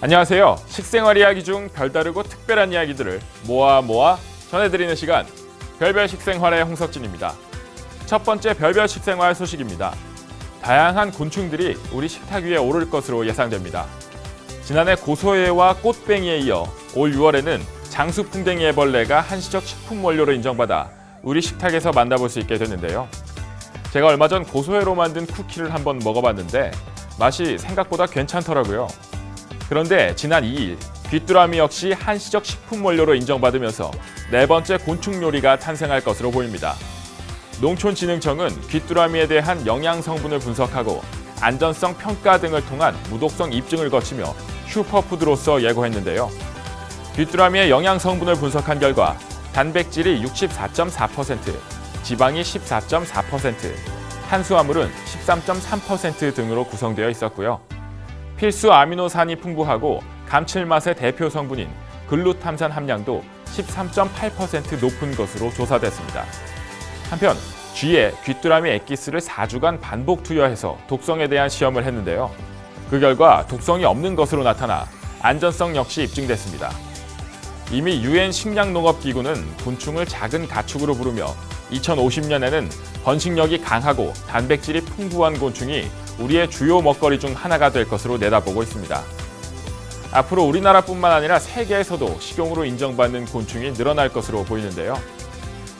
안녕하세요. 식생활 이야기 중 별다르고 특별한 이야기들을 모아 전해드리는 시간, 별별 식생활의 홍석진입니다. 첫 번째 별별 식생활 소식입니다. 다양한 곤충들이 우리 식탁 위에 오를 것으로 예상됩니다. 지난해 고소해와 꽃뱅이에 이어 올 6월에는 장수풍뎅이 애벌레가 한시적 식품 원료로 인정받아 우리 식탁에서 만나볼 수 있게 됐는데요. 제가 얼마 전 고소해로 만든 쿠키를 한번 먹어봤는데 맛이 생각보다 괜찮더라고요. 그런데 지난 2일 귀뚜라미 역시 한시적 식품 원료로 인정받으면서 네 번째 곤충 요리가 탄생할 것으로 보입니다. 농촌진흥청은 귀뚜라미에 대한 영양 성분을 분석하고 안전성 평가 등을 통한 무독성 입증을 거치며 슈퍼푸드로서 예고했는데요. 귀뚜라미의 영양 성분을 분석한 결과 단백질이 64.4%, 지방이 14.4%, 탄수화물은 13.3% 등으로 구성되어 있었고요. 필수 아미노산이 풍부하고 감칠맛의 대표 성분인 글루탐산 함량도 13.8% 높은 것으로 조사됐습니다. 한편 쥐에 귀뚜라미 엑기스를 4주간 반복 투여해서 독성에 대한 시험을 했는데요. 그 결과 독성이 없는 것으로 나타나 안전성 역시 입증됐습니다. 이미 유엔 식량농업기구는 곤충을 작은 가축으로 부르며 2050년에는 번식력이 강하고 단백질이 풍부한 곤충이 우리의 주요 먹거리 중 하나가 될 것으로 내다보고 있습니다. 앞으로 우리나라뿐만 아니라 세계에서도 식용으로 인정받는 곤충이 늘어날 것으로 보이는데요.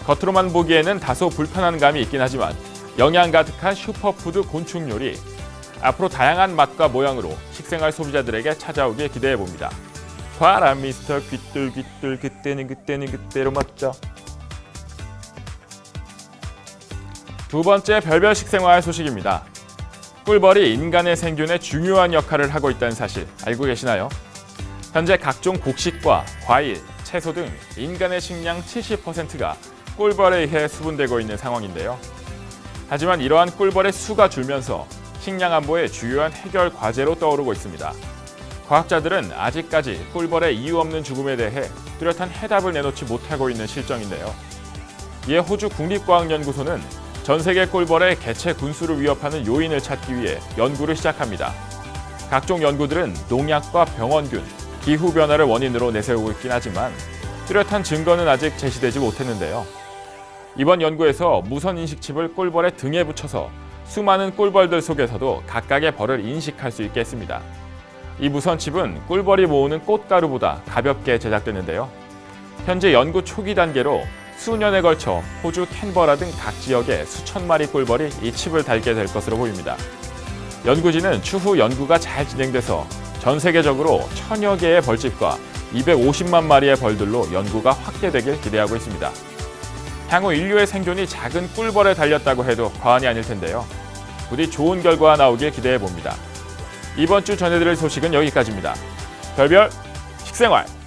겉으로만 보기에는 다소 불편한 감이 있긴 하지만 영양 가득한 슈퍼푸드 곤충 요리, 앞으로 다양한 맛과 모양으로 식생활 소비자들에게 찾아오길 기대해봅니다. 봐라 미스터 귀뚤귀뚤 그때는 그때로 멋져. 두 번째 별별 식생활 소식입니다. 꿀벌이 인간의 생존에 중요한 역할을 하고 있다는 사실 알고 계시나요? 현재 각종 곡식과 과일, 채소 등 인간의 식량 70%가 꿀벌에 의해 수분되고 있는 상황인데요. 하지만 이러한 꿀벌의 수가 줄면서 식량 안보의 주요한 해결 과제로 떠오르고 있습니다. 과학자들은 아직까지 꿀벌의 이유 없는 죽음에 대해 뚜렷한 해답을 내놓지 못하고 있는 실정인데요. 이에 호주 국립과학연구소는 전 세계 꿀벌의 개체 군수를 위협하는 요인을 찾기 위해 연구를 시작합니다. 각종 연구들은 농약과 병원균, 기후변화를 원인으로 내세우고 있긴 하지만 뚜렷한 증거는 아직 제시되지 못했는데요. 이번 연구에서 무선인식 칩을 꿀벌의 등에 붙여서 수많은 꿀벌들 속에서도 각각의 벌을 인식할 수 있게 했습니다. 이 무선칩은 꿀벌이 모으는 꽃가루보다 가볍게 제작되는데요. 현재 연구 초기 단계로 수년에 걸쳐 호주 캔버라 등 각 지역에 수천 마리 꿀벌이 이 칩을 달게 될 것으로 보입니다. 연구진은 추후 연구가 잘 진행돼서 전 세계적으로 1000여 개의 벌집과 250만 마리의 벌들로 연구가 확대되길 기대하고 있습니다. 향후 인류의 생존이 작은 꿀벌에 달렸다고 해도 과언이 아닐 텐데요. 부디 좋은 결과가 나오길 기대해봅니다. 이번 주 전해드릴 소식은 여기까지입니다. 별별 식생활!